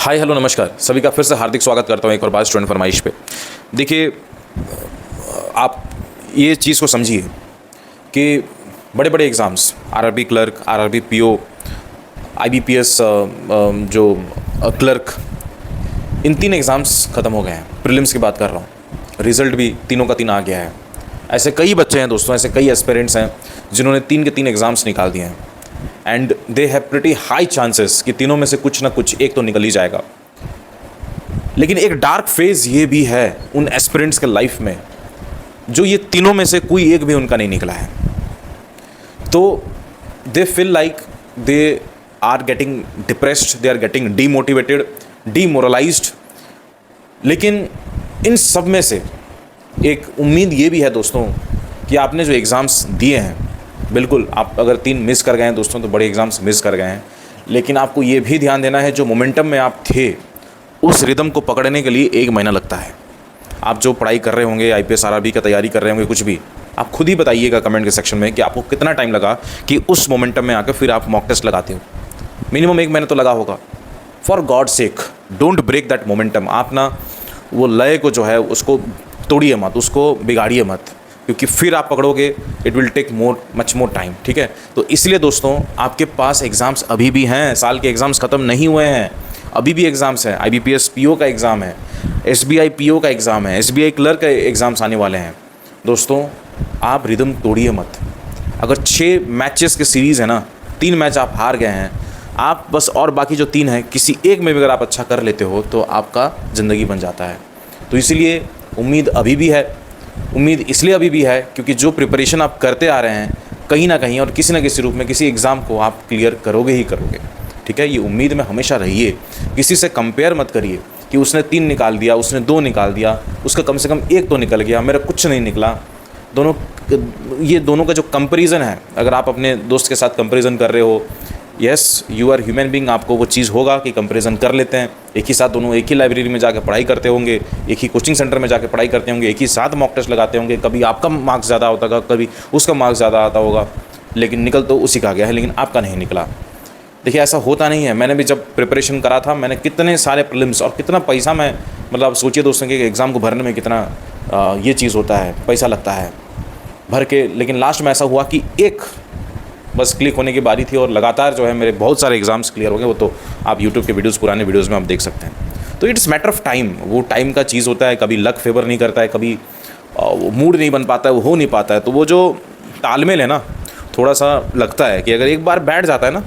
Hi hello नमस्कार, सभी का फिर से हार्दिक स्वागत करता हूँ एक और बार स्टूडेंट फरमाइश पे। देखिए, आप ये चीज़ को समझिए कि बड़े बड़े exams, RRB clerk, RRB PO, IBPS जो क्लर्क, इन 3 एग्ज़ाम्स ख़त्म हो गए हैं। प्रीलिम्स की बात कर रहा हूँ, रिज़ल्ट भी तीनों का तीन आ गया है। ऐसे कई बच्चे हैं दोस्तों, ऐसे कई एस्पिरेंट्स हैं जिन्होंने 3 के 3 एग्ज़ाम्स निकाल दिए हैं and they have pretty high chances कि तीनों में से कुछ ना कुछ एक तो निकल ही जाएगा। लेकिन एक डार्क फेज़ ये भी है उन एस्पिरेंट्स के लाइफ में जो ये तीनों में से कोई एक भी उनका नहीं निकला है। तो they feel like they are getting depressed, they are getting demotivated, demoralised. लेकिन इन सब में से एक उम्मीद ये भी है दोस्तों कि आपने जो एग्ज़ाम्स दिए हैं, बिल्कुल आप अगर 3 मिस कर गए हैं दोस्तों तो बड़े एग्ज़ाम्स मिस कर गए हैं, लेकिन आपको ये भी ध्यान देना है जो मोमेंटम में आप थे उस रिदम को पकड़ने के लिए 1 महीना लगता है। आप जो पढ़ाई कर रहे होंगे, आईपीएस आरआरबी की तैयारी कर रहे होंगे, कुछ भी, आप खुद ही बताइएगा कमेंट के सेक्शन में कि आपको कितना टाइम लगा कि उस मोमेंटम में आकर फिर आप मॉक टेस्ट लगाते हो। मिनिमम 1 महीना तो लगा होगा। For God sake don't break that momentum. आप ना वो लय को जो है उसको तोड़िए मत, उसको बिगाड़िए मत, क्योंकि फिर आप पकड़ोगे it will take much more time. ठीक है, तो इसलिए दोस्तों आपके पास एग्ज़ाम्स अभी भी हैं, साल के एग्ज़ाम्स ख़त्म नहीं हुए हैं, अभी भी एग्ज़ाम्स हैं। आईबीपीएस पीओ का एग्ज़ाम है, एसबीआई पीओ का एग्ज़ाम है, एसबीआई क्लर्क का एग्ज़ाम्स आने वाले हैं। दोस्तों आप रिदम तोड़िए मत। अगर 6 मैचेस के सीरीज़ है ना, 3 मैच आप हार गए हैं, आप बस और बाकी जो 3 हैं किसी एक में भी अगर आप अच्छा कर लेते हो तो आपका ज़िंदगी बन जाता है। तो इसीलिए उम्मीद अभी भी है। उम्मीद इसलिए अभी भी है क्योंकि जो प्रिपरेशन आप करते आ रहे हैं कहीं ना कहीं और किसी न किसी रूप में किसी एग्ज़ाम को आप क्लियर करोगे ही करोगे। ठीक है, ये उम्मीद में हमेशा रहिए। किसी से कंपेयर मत करिए कि उसने 3 निकाल दिया, उसने 2 निकाल दिया, उसका कम से कम 1 तो निकल गया, मेरा कुछ नहीं निकला। ये दोनों का जो कंपैरिजन है, अगर आप अपने दोस्त के साथ कंपैरिजन कर रहे हो, yes you are human being, आपको वो चीज़ होगा कि कंपैरिजन कर लेते हैं। एक ही साथ दोनों एक ही लाइब्रेरी में जाकर पढ़ाई करते होंगे, एक ही कोचिंग सेंटर में जाकर पढ़ाई करते होंगे, एक ही साथ मॉक टेस्ट लगाते होंगे, कभी आपका मार्क्स ज़्यादा होता होगा, कभी उसका मार्क्स ज़्यादा आता होगा, लेकिन निकल तो उसी का गया है, लेकिन आपका नहीं निकला। देखिए, ऐसा होता नहीं है। मैंने भी जब प्रिपरेशन करा था, मैंने कितने सारे प्रीलिम्स और कितना पैसा मैं, मतलब आप सोचिए दोस्तों कि एग्ज़ाम को भरने में कितना ये चीज़ होता है, पैसा लगता है भर के। लेकिन लास्ट में ऐसा हुआ कि एक बस क्लिक होने की बारी थी और लगातार जो है मेरे बहुत सारे एग्ज़ाम्स क्लियर हो गए। वो तो आप यूट्यूब के वीडियोज़, पुराने वीडियोज़ में आप देख सकते हैं। तो इट्स मैटर ऑफ टाइम, वो टाइम का चीज़ होता है। कभी लक फेवर नहीं करता है, कभी मूड नहीं बन पाता है, वो हो नहीं पाता है। तो वो जो तालमेल है ना, थोड़ा सा लगता है कि अगर एक बार बैठ जाता है ना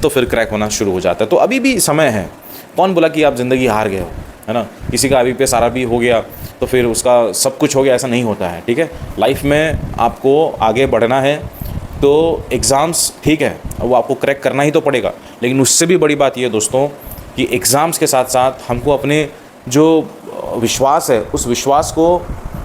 तो फिर क्रैक होना शुरू हो जाता है। तो अभी भी समय है। कौन बोला कि आप ज़िंदगी हार गए हो, है ना? किसी का आईबीपीएस आरआरबी हो गया तो फिर उसका सब कुछ हो गया, ऐसा नहीं होता है। ठीक है, लाइफ में आपको आगे बढ़ना है तो एग्ज़ाम्स ठीक है, वो आपको क्रैक करना ही तो पड़ेगा। लेकिन उससे भी बड़ी बात ये दोस्तों कि एग्ज़ाम्स के साथ साथ हमको अपने जो विश्वास है उस विश्वास को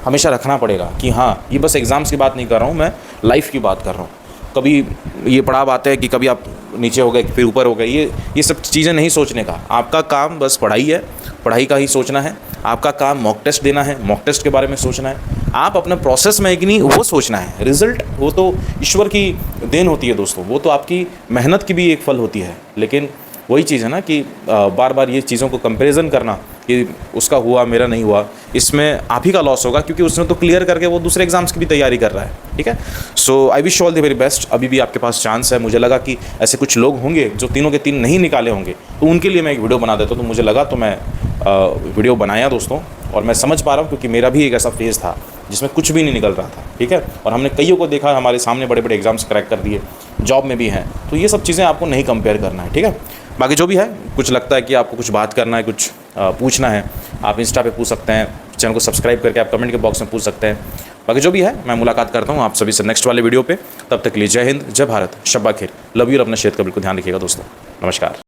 हमेशा रखना पड़ेगा कि हाँ, ये बस एग्ज़ाम्स की बात नहीं कर रहा हूँ, मैं लाइफ की बात कर रहा हूँ। कभी ये पड़ाव आते हैं कि कभी आप नीचे हो गए फिर ऊपर हो गए, ये सब चीज़ें नहीं सोचने का। आपका काम बस पढ़ाई है, पढ़ाई का ही सोचना है। आपका काम मॉक टेस्ट देना है, मॉक टेस्ट के बारे में सोचना है। आप अपने प्रोसेस में कि नहीं वो सोचना है। रिज़ल्ट वो तो ईश्वर की देन होती है दोस्तों, वो तो आपकी मेहनत की भी एक फल होती है। लेकिन वही चीज़ है ना कि बार बार ये चीज़ों को कंपैरिजन करना कि उसका हुआ मेरा नहीं हुआ, इसमें आप ही का लॉस होगा, क्योंकि उसने तो क्लियर करके वो दूसरे एग्जाम्स की भी तैयारी कर रहा है। ठीक है, so I wish all the very best. अभी भी आपके पास चांस है। मुझे लगा कि ऐसे कुछ लोग होंगे जो तीनों के 3 नहीं निकाले होंगे, तो उनके लिए मैं एक वीडियो बना देता हूँ। तो मुझे लगा तो मैं वीडियो बनाया दोस्तों, और मैं समझ पा रहा हूँ क्योंकि मेरा भी एक ऐसा फेज़ था जिसमें कुछ भी नहीं निकल रहा था। ठीक है, और हमने कईयों को देखा हमारे सामने बड़े बड़े एग्जाम्स क्रैक कर दिए, जॉब में भी हैं। तो ये सब चीज़ें आपको नहीं कंपेयर करना है। ठीक है, बाकी जो भी है, कुछ लगता है कि आपको कुछ बात करना है, कुछ पूछना है, आप इंस्टा पे पूछ सकते हैं, चैनल को सब्सक्राइब करके आप कमेंट के बॉक्स में पूछ सकते हैं। बाकी जो भी है, मैं मुलाकात करता हूँ आप सभी से नेक्स्ट वाले वीडियो पे। तब तक के लिए जय हिंद, जय भारत, शब्बा खैर, लव यू और अपने क्षेत्र का बिल्कुल ध्यान रखिएगा दोस्तों। नमस्कार।